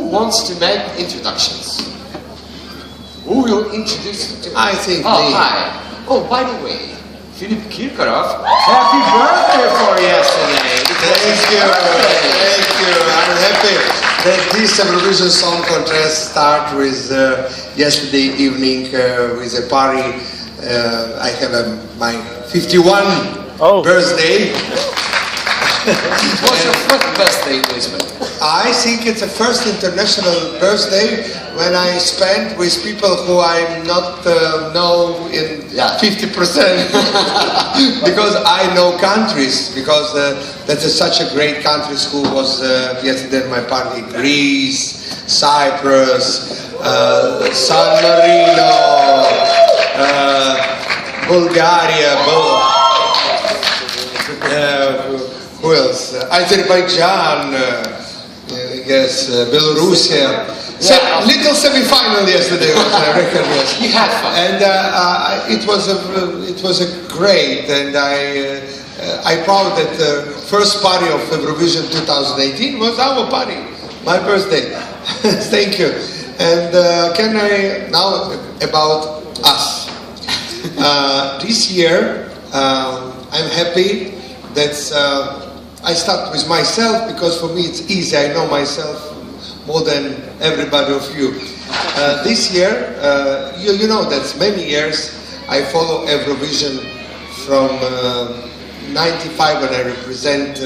Who wants to make introductions? Who will introduce you to? I think Oh, me. hi. Oh, by the way, Philip Kirkorov, happy birthday for yesterday. Thank you. I'm happy that this Eurovision Song Contest started with yesterday evening with a party. I have my 51 birthday. What's your first birthday in Lisbon? I think it's the first international birthday when I spent with people who I not know in 50% because I know countries, because that's such a great countries who was yesterday at my party: Greece, Cyprus, San Marino, Bulgaria, who else? Azerbaijan, yes, Belarusia. Little semi-final yesterday was a record. Yes. You had fun. And it was a great, and I proud that the first party of Eurovision 2018 was our party, my birthday. Thank you. And can I now about us? This year, I'm happy that I start with myself, because for me it's easy. I know myself more than everybody of you. This year, you know that many years I follow Eurovision from 95 when I represent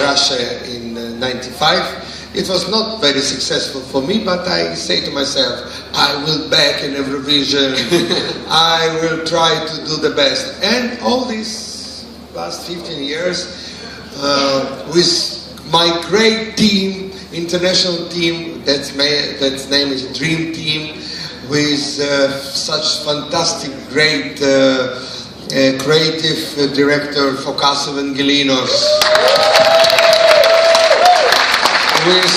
Russia in 95. It was not very successful for me, but I say to myself, I will back in Eurovision. I will try to do the best. And all these last 15 years, with my great team, international team, that's name is Dream Team, with such fantastic, great creative director Focas Evangelinos, with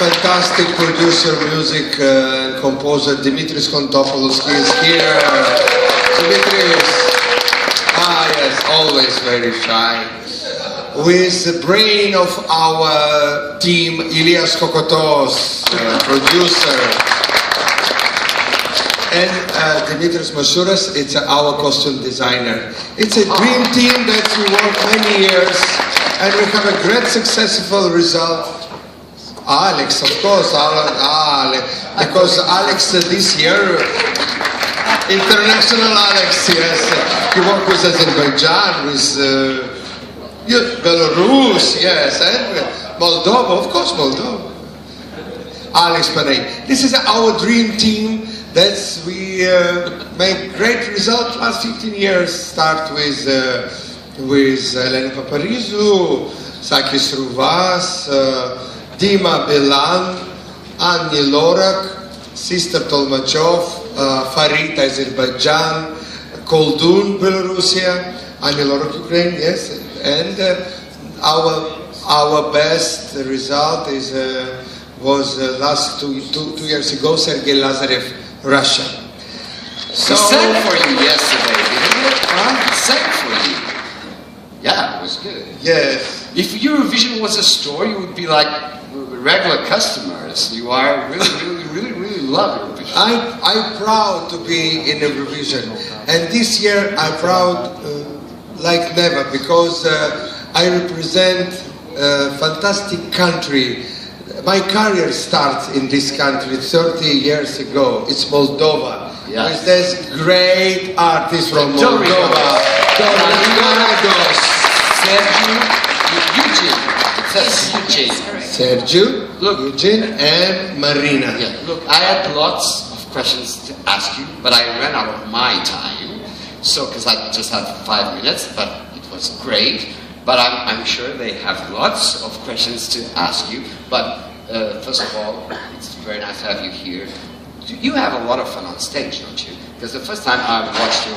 fantastic producer, music composer Dimitris Kontopoulos. He is here. Dimitris, yes, always very shy. With the brain of our team, Ilias Kokotos, producer. And Dimitris Masuras, it's our costume designer. It's a dream team that we work many years, and we have a great successful result. Alex, of course, because Alex this year, international Alex, yes, he worked with Azerbaijan, with Belarus, yes, and Moldova, of course, Moldova. Alex Panay. This is our dream team. That's we make great result last 15 years. Start with Elena Paparizou, Sakis Ruvas, Dima Belan, Annie Lorak, Sister Tolmachov, Farid Azerbaijan, Koldun Belarusia, Annie Lorak Ukraine, yes, and our best result was last two years ago, Sergei Lazarev, Russia. So he sang for you yesterday, didn't he? He sang for you. Yeah, it was good. Yes. If Eurovision was a store, you would be like regular customers. You are really love Eurovision. I'm proud to be in Eurovision, and this year I'm proud like never, because I represent a fantastic country. My career starts in this country 30 years ago. It's Moldova. Yes. With this great artist from Moldova. DoReDos. Sergio, Eugene, and Marina. Yeah, look, I had lots of questions to ask you, but I ran out of my time. So, because I just had 5 minutes, but it was great. But I'm sure they have lots of questions to ask you. But first of all, it's very nice to have you here. You have a lot of fun on stage, don't you? Because the first time I watched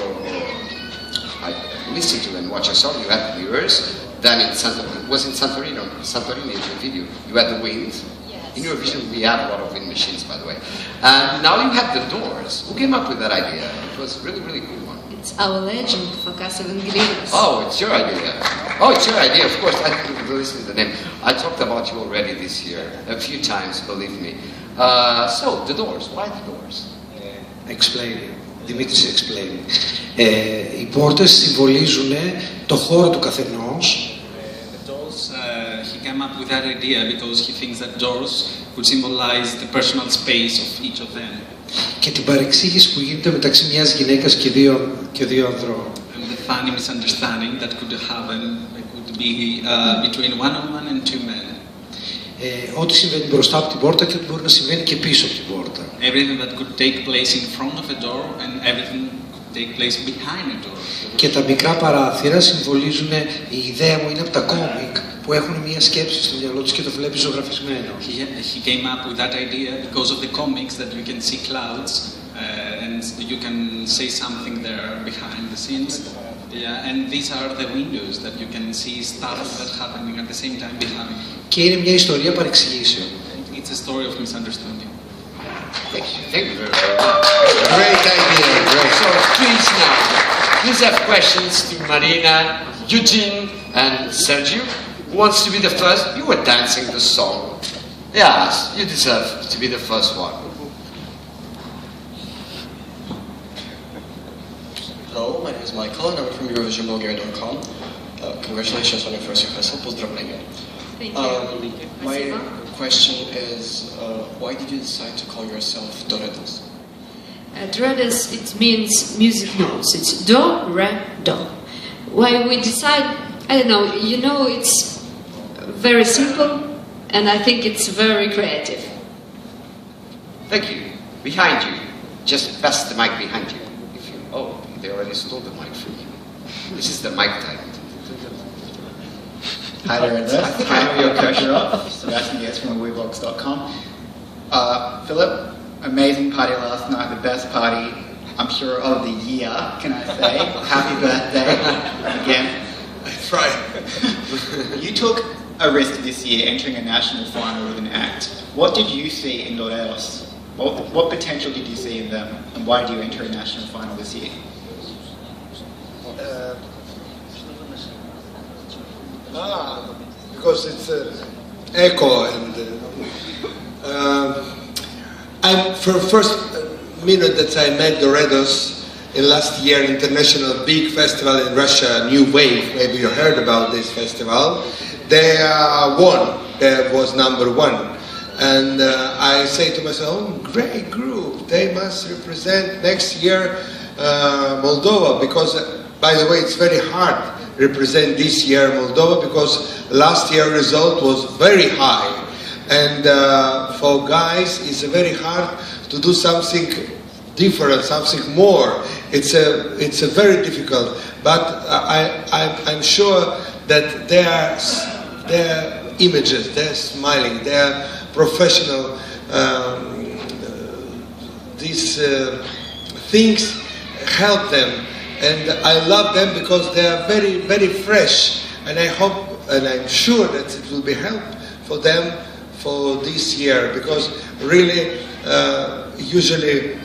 I listened to and watched your song, you had viewers. Then in Santorini, in the video, you had the wind. Yes. In Eurovision, we have a lot of wind machines, by the way. And now you have the Doors. Who came up with that idea? It was a really cool one. It's our legend, Fokas Evangelidis. Oh, it's your idea. Oh, it's your idea, of course. I didn't listen to the name. I talked about you already this year, a few times, believe me. So, the Doors. Why the Doors? Explain. Δημήτρης explain. Οι πόρτες συμβολίζουν το χώρο του καθενός. The doors, he came up with that idea because he thinks that doors would symbolize the personal space of each of them. Και την παρεξήγηση που γίνεται μεταξύ μιας γυναίκας και δύο ανδρών. And the funny misunderstanding that could happen could be between one woman and two men. Ό,τι συμβαίνει μπροστά από την πόρτα και ό,τι μπορεί να συμβαίνει και πίσω από την πόρτα. Everything that could take place in front of a door and everything could take place behind a door. Και τα μικρά παράθυρα συμβολίζουν, η ιδέα μου είναι από τα κόμικ που έχουν μια σκέψη στο μυαλό τους και το βλέπει ζωγραφισμένο. He came up with that idea because of the comics that you can see clouds and you can say something there behind the scenes. Yeah, and these are the windows that you can see stuff that's happening at the same time behind. Και είναι μια ιστορία παρεξηγήσεων. It's a story of misunderstanding. Thank you very much. Great idea, great. So, please have questions to Marina, Eugene, and Sergio. Who wants to be the first? You were dancing the song. Yes, you deserve to be the first one. Hello, my name is Michael and I'm from EurovisionBulgaria.com. Congratulations on your first rehearsal. Pozdravlenia. Thank you. My question is, why did you decide to call yourself DoReDos? DoReDos, it means music notes. It's do, re, do. Why we decide, I don't know, it's very simple and I think it's very creative. Thank you. Behind you. Just pass the mic behind you. Oh, they already stole the mic from you. This is the mic type. Hi there, I know your Koshira, Sebastian Yates from WeVox.com. Philip, amazing party last night, the best party, I'm sure, of the year, can I say? Happy birthday, again. I tried. You took a risk this year entering a national final with an act. What did you see in DoReDos? What potential did you see in them, and why did you enter a national final this year? Because it's echo and for the first minute that I met DoReDos in last year international big festival in Russia, New Wave, maybe you heard about this festival, they won, they was number one. And I say to myself, oh, great group, they must represent next year Moldova, because by the way, it's very hard represent this year Moldova because last year result was very high, and for guys it's very hard to do something different, something more. It's a very difficult, but I'm sure that their images, they're smiling, they're professional. These things help them. And I love them because they are very, very fresh. And I hope, and I'm sure that it will be help for them for this year. Because really, usually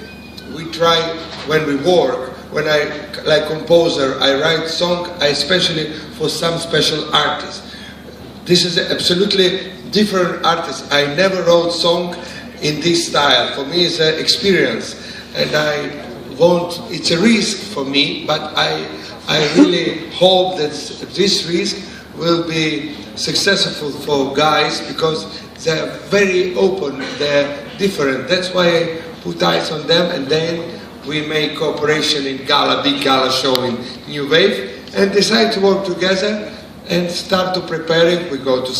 we try when we work, when I, like composer, I write song, especially for some special artist. This is absolutely different artist. I never wrote song in this style. For me, it's an experience. And it's a risk for me, but I really hope that this risk will be successful for guys because they're very open, they're different. That's why I put eyes on them, and then we make cooperation in big gala show in New Wave, and decide to work together and start to prepare it. We go to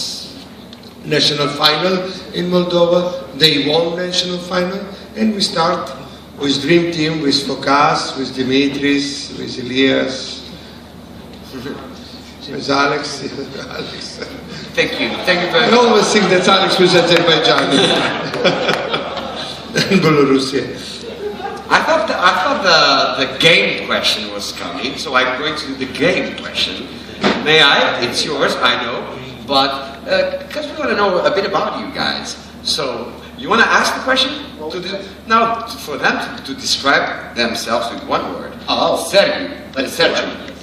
national final in Moldova. They won national final, and we start with Dream Team, with Fokas, with Dimitris, with Elias, with Alex. Thank you very I much. always think that's Alex with Azerbaijan and Belarusia. I thought the game question was coming, so I'm going to do the game question. May I? It's yours, I know, but because we want to know a bit about you guys. So You want to ask the question? Now, for them to describe themselves with one word. Oh. Sergio,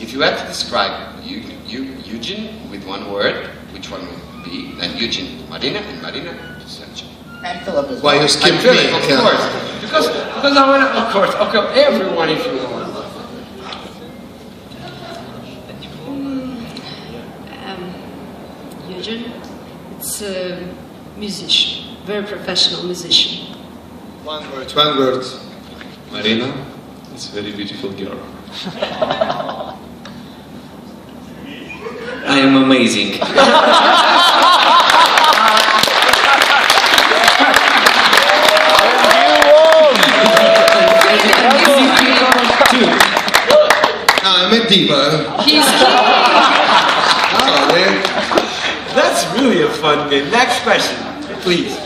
if you had to describe Eugene with one word, which one would it be? Then Eugene to Marina, and Marina to Sergio. And Philip as Why well. you skip me? Philip, of course. Because I want to, of course, okay, everyone if you want. Eugene, it's a musician, very professional musician. One word. Marina, it's a very beautiful girl. I am amazing. I'm a diva. He's Sorry. That's really a fun game. Next question, please.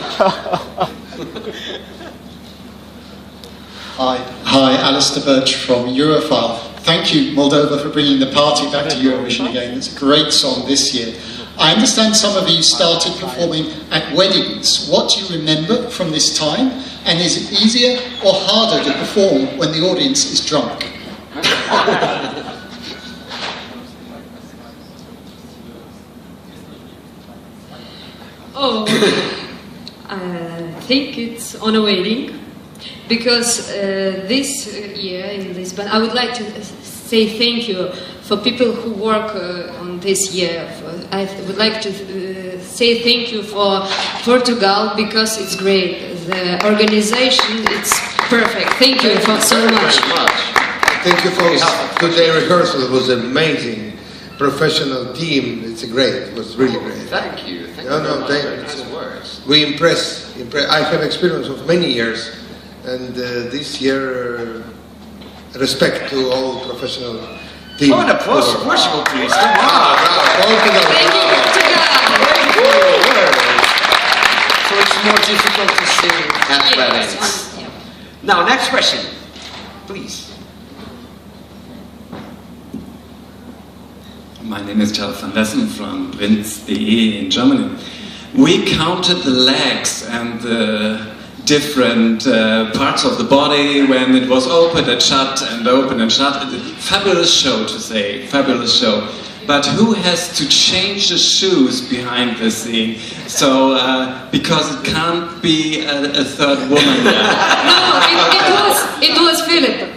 Hi, Alistair Birch from Europhile. Thank you, Moldova, for bringing the party back to Eurovision again. It's a great song this year. I understand some of you started performing at weddings. What do you remember from this time? And is it easier or harder to perform when the audience is drunk? Oh, I think it's on a wedding, because this year in Lisbon, I would like to say thank you for people who work on this year. I would like to say thank you for Portugal, because it's great. The organization, it's perfect. Thank you for so much. Thank you for today rehearsal. It was amazing. Professional team. It's great. It was really great. Thank you. Thank No, you no, very thank much. you. Nice words. We impress. I have experience of many years, and this year, respect to all professional team. Oh, and applause for Portugal, please. Come on. Portugal. Thank you, Portugal. Thank you for your words. So it's more difficult to sing at weddings. Yes, yeah. Now, next question, please. My name is Charles van Lessen from Prinz.de in Germany. We counted the legs and the different parts of the body when it was open and shut and open and shut. It's a fabulous show, to say, fabulous show. But who has to change the shoes behind the scene? So, because it can't be a third woman there. No, it was Philip.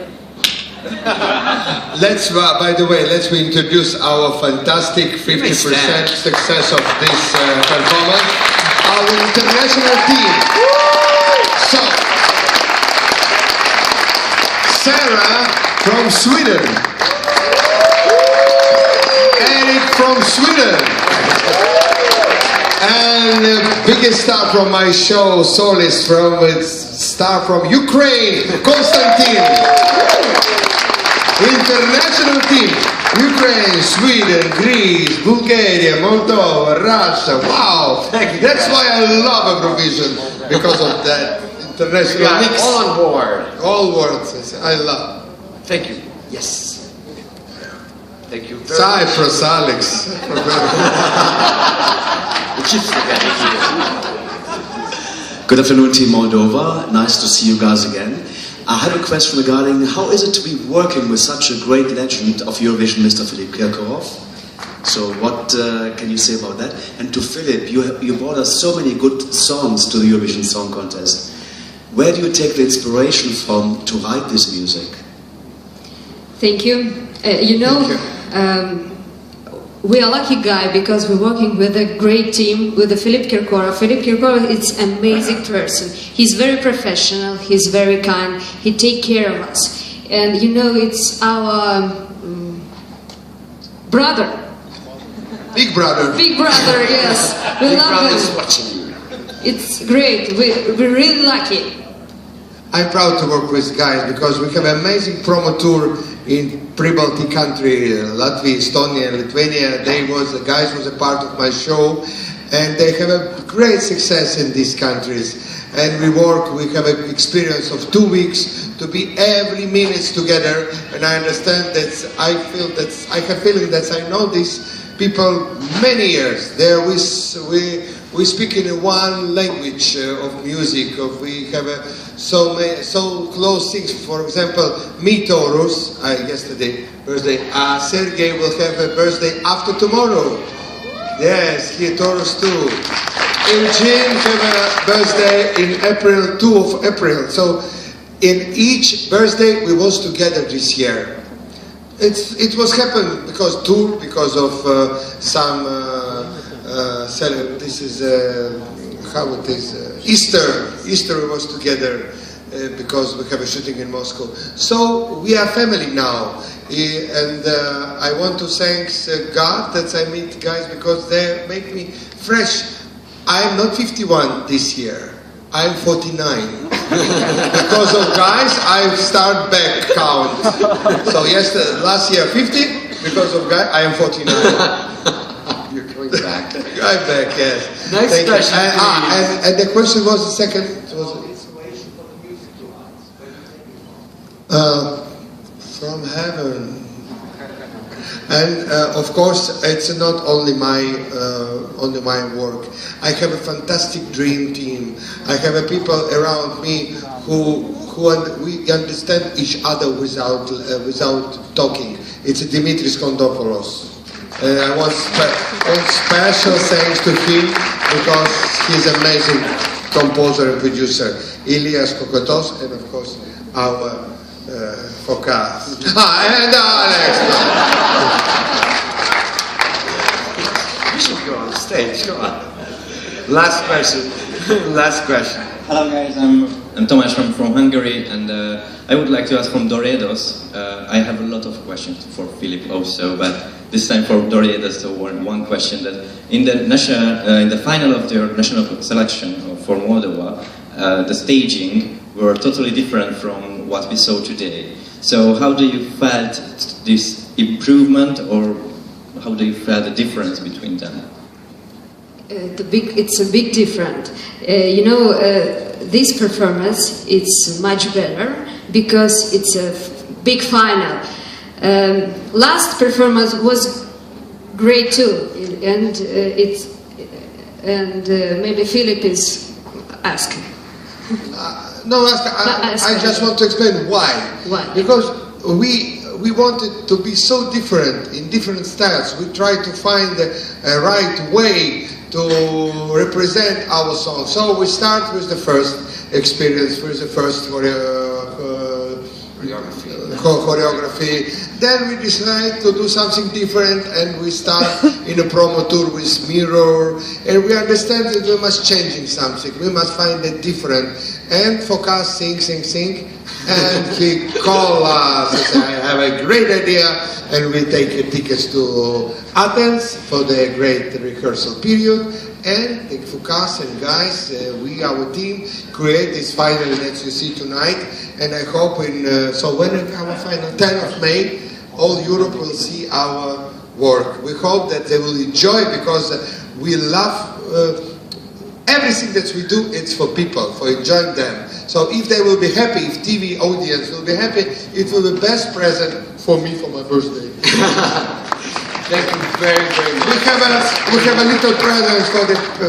By the way, let's introduce our fantastic 50% success of this performance. Our international team. So, Sarah from Sweden. Eric from Sweden. And the biggest star from my show, Solis, star from Ukraine, Konstantin. International team, Ukraine, Sweden, Greece, Bulgaria, Moldova, Russia. Wow! That's why I love Eurovision, because of that international mix. All on board. All words, I love. Thank you. Yes. Thank you very Cyprus, Alex. Good afternoon, Team Moldova. Nice to see you guys again. I have a question regarding how is it to be working with such a great legend of Eurovision, Mr. Philipp Kirkorov? So what can you say about that? And to Philip, you brought us so many good songs to the Eurovision Song Contest. Where do you take the inspiration from to write this music? Thank you. We are lucky guy because we're working with a great team, with the Philipp Kirkorov. Philipp Kirkorov is an amazing person. He's very professional, he's very kind, he takes care of us. And it's our brother. Big brother. Big brother, yes. We love him. watching you. It's great, we're really lucky. I'm proud to work with guys because we have an amazing promo tour in Pre-Baltic country, Latvia, Estonia, Lithuania. The guys was a part of my show, and they have a great success in these countries. And we have an experience of 2 weeks to be every minute together. And I understand that I have feeling that I know these people many years. We we speak in one language of music. We have so close things. For example, me Taurus, yesterday birthday. Sergey will have a birthday after tomorrow. Yes, he Taurus too. Eugene have a birthday in April, 2 of April. So in each birthday we was together this year. It was happened because of some this is how it is Easter was together because we have a shooting in Moscow. So we are family now, and I want to thank God that I meet guys because they make me fresh. I am not 51 this year. I am 49. Because of guys, I start back count. So last year 50. Because of guys, I am 49. You're going back. I'm back, yes. Next Thank question. And the question was the second. From heaven. And of course, it's not only my work. I have a fantastic dream team. I have people around me who we understand each other without talking. It's Dimitris Kondopoulos. I want special thanks to him because he's an amazing composer and producer. Elias Kokotos, and of course our Fokas. And Alex. You should go on stage. Go on. Last question. Last question. Hello guys, I'm Tomasz from Hungary, and I would like to ask from DoReDos. I have a lot of questions for Philip also, but this time for DoReDos, so one question that in the final of your national selection for Moldova, the staging were totally different from what we saw today. So how do you felt this improvement, or how do you feel the difference between them? It's a big difference. This performance it's much better because it's a big final. Last performance was great too, and maybe Philip is asking. I just want to explain why. Why? Because we wanted to be so different in different styles. We tried to find a right way to represent our song. So we start with the first experience, with the first choreography. Then we decide to do something different, and we start in a promo tour with mirror, and we understand that we must change something. We must find it different. And Focus sing, and he call us and say, I have a great idea, and we take tickets to Athens for the great rehearsal period. And the Focus and guys, our team, create this final that you see tonight. And I hope so when our final 10th of May, all Europe will see our work. We hope that they will enjoy, because we love everything that we do. It's for people, for enjoying them. So if they will be happy, if TV audience will be happy, it will be the best present for me for my birthday. Thank you very, very much. We have a little present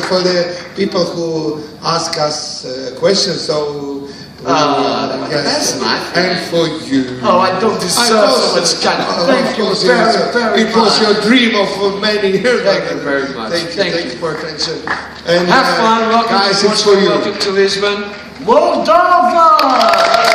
for the people who ask us questions. So yes, that's nice. And for you. Oh, I don't deserve so much kind. Thank you very, very much. It was your dream of many years. Thank you very much. Thank you for attention. And have fun. Welcome guys, to it's for you. Welcome to Lisbon, Moldova.